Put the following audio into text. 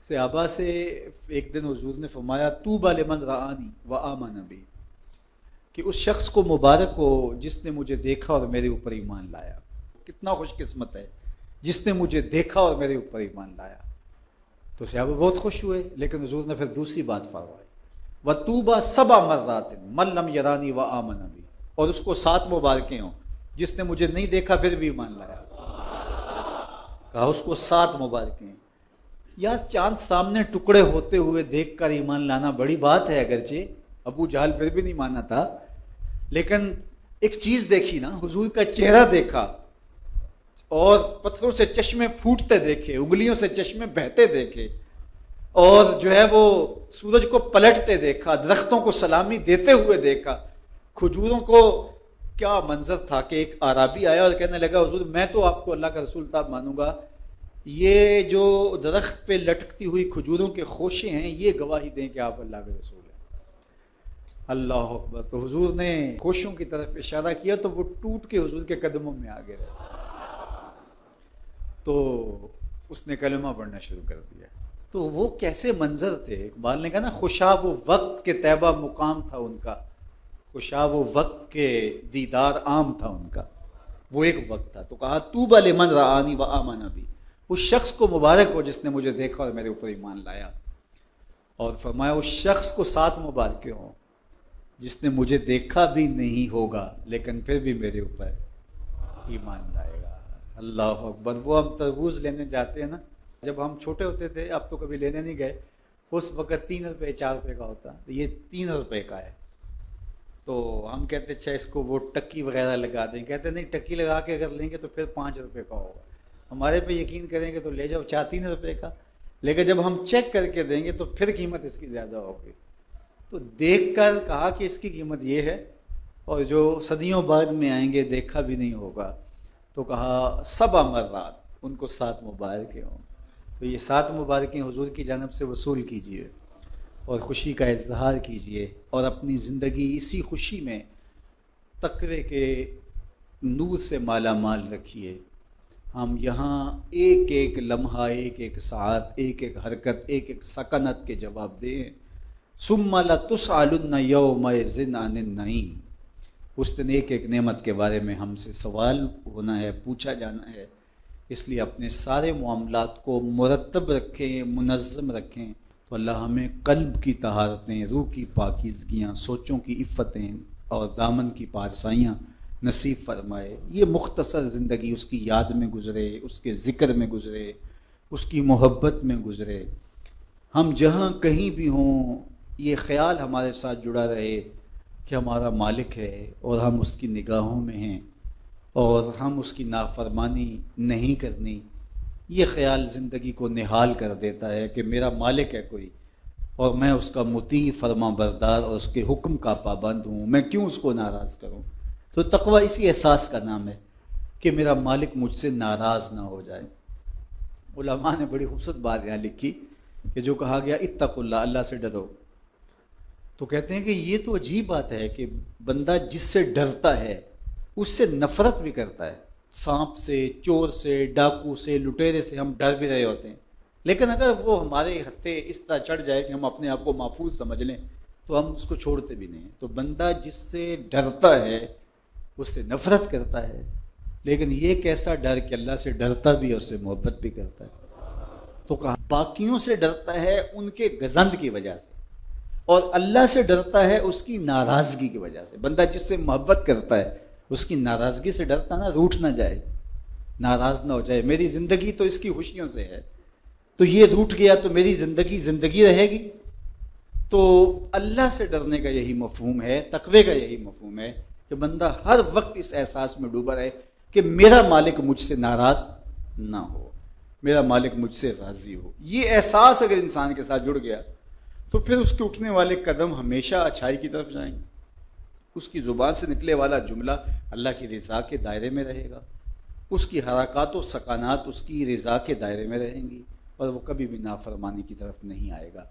صحابہ سے ایک دن حضور نے فرمایا طوبی لمن رآنی وآمن بی، کہ اس شخص کو مبارک ہو جس نے مجھے دیکھا اور میرے اوپر ایمان لایا۔ کتنا خوش قسمت ہے جس نے مجھے دیکھا اور میرے اوپر ایمان لایا۔ تو صحابہ بہت خوش ہوئے، لیکن حضور نے پھر دوسری بات فرمائی وَطُوبَى سَبْعَ مَرَّاتٍ مَن لَّمْ يَرَانِي وَآمَنَ بِي، اور اس کو 7 مبارکیں ہوں جس نے مجھے نہیں دیکھا پھر بھی ایمان لایا۔ کہا اس کو 7 مبارکیں۔ یار چاند سامنے ٹکڑے ہوتے ہوئے دیکھ کر ایمان لانا بڑی بات ہے، اگرچہ ابو جہل پھر بھی نہیں مانا تھا، لیکن ایک چیز دیکھی نا، حضور کا چہرہ دیکھا اور پتھروں سے چشمے پھوٹتے دیکھے، انگلیوں سے چشمے بہتے دیکھے، اور جو ہے وہ سورج کو پلٹتے دیکھا، درختوں کو سلامی دیتے ہوئے دیکھا، کھجوروں کو۔ کیا منظر تھا کہ ایک اعرابی آیا اور کہنے لگا حضور میں تو آپ کو اللہ کا رسول تھا مانوں گا، یہ جو درخت پہ لٹکتی ہوئی کھجوروں کے خوشے ہیں یہ گواہی دیں کہ آپ اللہ کے رسول ہیں۔ اللہ اکبر۔ تو حضور نے خوشوں کی طرف اشارہ کیا تو وہ ٹوٹ کے حضور کے قدموں میں آ گئے، تو اس نے کلمہ پڑھنا شروع کر دیا۔ تو وہ کیسے منظر تھے، اقبال نے کہا نا خوشاب و وقت کے طیبہ مقام تھا ان کا، خوشاب و وقت کے دیدار عام تھا ان کا، وہ ایک وقت تھا۔ تو کہا طوبی لمن رآنی وآمن بی، اس شخص کو مبارک ہو جس نے مجھے دیکھا اور میرے اوپر ایمان لایا، اور فرمایا اس شخص کو 7 مبارکیں ہوں جس نے مجھے دیکھا بھی نہیں ہوگا لیکن پھر بھی میرے اوپر ایمان لائے گا۔ اللہ اکبر۔ وہ ہم تربوز لینے جاتے ہیں نا، جب ہم چھوٹے ہوتے تھے، اب تو کبھی لینے نہیں گئے، اس وقت 3 روپے 4 روپے کا ہوتا، یہ 3 روپے کا ہے۔ تو ہم کہتے اچھا اس کو وہ ٹکی وغیرہ لگا دیں، کہتے نہیں ٹکی لگا کے اگر لیں گے تو پھر 5 روپے کا ہوگا۔ ہمارے پہ یقین کریں گے تو لے جاؤ 3 روپے کا، لیکن جب ہم چیک کر کے دیں گے تو پھر قیمت اس کی زیادہ ہوگی۔ تو دیکھ کر کہا کہ اس کی قیمت یہ ہے، اور جو صدیوں بعد میں آئیں گے دیکھا بھی نہیں ہوگا، تو کہا 7 مرات، ان کو 7 مبارکیں ہوں۔ تو یہ 7 مبارکیں حضور کی جانب سے وصول کیجئے اور خوشی کا اظہار کیجئے، اور اپنی زندگی اسی خوشی میں تقوی کے نور سے مالا مال رکھیے۔ ہم یہاں ایک ایک لمحہ، ایک ایک ساعت، ایک ایک حرکت، ایک ایک سکنت کے جواب دیں۔ ثم لتسألن یومئذ عن النعیم، اس دن ایک ایک نعمت کے بارے میں ہم سے سوال ہونا ہے، پوچھا جانا ہے۔ اس لیے اپنے سارے معاملات کو مرتب رکھیں، منظم رکھیں، تو اللہ ہمیں قلب کی طہارتیں، روح کی پاکیزگیاں، سوچوں کی عفتیں اور دامن کی پارسائیاں نصیب فرمائے۔ یہ مختصر زندگی اس کی یاد میں گزرے، اس کے ذکر میں گزرے، اس کی محبت میں گزرے۔ ہم جہاں کہیں بھی ہوں یہ خیال ہمارے ساتھ جڑا رہے کہ ہمارا مالک ہے اور ہم اس کی نگاہوں میں ہیں اور ہم اس کی نافرمانی نہیں کرنی۔ یہ خیال زندگی کو نہال کر دیتا ہے کہ میرا مالک ہے کوئی اور میں اس کا مطیع، فرما بردار اور اس کے حکم کا پابند ہوں، میں کیوں اس کو ناراض کروں؟ تو تقویٰ اسی احساس کا نام ہے کہ میرا مالک مجھ سے ناراض نہ ہو جائے۔ علماء نے بڑی خوبصورت بات یہاں لکھی کہ جو کہا گیا اتقوا اللہ، اللہ سے ڈرو، تو کہتے ہیں کہ یہ تو عجیب بات ہے کہ بندہ جس سے ڈرتا ہے اس سے نفرت بھی کرتا ہے۔ سانپ سے، چور سے، ڈاکو سے، لٹیرے سے ہم ڈر بھی رہے ہوتے ہیں، لیکن اگر وہ ہمارے ہتھے اس طرح چڑھ جائے کہ ہم اپنے آپ کو محفوظ سمجھ لیں تو ہم اس کو چھوڑتے بھی نہیں ہیں۔ تو بندہ جس سے ڈرتا ہے اس سے نفرت کرتا ہے، لیکن یہ کیسا ڈر کہ اللہ سے ڈرتا بھی ہے، اس سے محبت بھی کرتا ہے۔ تو کہا باقیوں سے ڈرتا ہے ان کے گزند کی وجہ سے، اور اللہ سے ڈرتا ہے اس کی ناراضگی کی وجہ سے۔ بندہ جس سے محبت کرتا ہے اس کی ناراضگی سے ڈرتا نا، روٹھ نہ جائے، ناراض نہ ہو جائے، میری زندگی تو اس کی خوشیوں سے ہے، تو یہ روٹھ گیا تو میری زندگی زندگی رہے گی۔ تو اللہ سے ڈرنے کا یہی مفہوم ہے، تقوی کا یہی مفہوم ہے کہ بندہ ہر وقت اس احساس میں ڈوبا رہے کہ میرا مالک مجھ سے ناراض نہ ہو، میرا مالک مجھ سے راضی ہو۔ یہ احساس اگر انسان کے ساتھ جڑ گیا تو پھر اس کے اٹھنے والے قدم ہمیشہ اچھائی کی طرف جائیں گے، اس کی زبان سے نکلے والا جملہ اللہ کی رضا کے دائرے میں رہے گا، اس کی حرکات و سکانات اس کی رضا کے دائرے میں رہیں گی، اور وہ کبھی بھی نافرمانی کی طرف نہیں آئے گا۔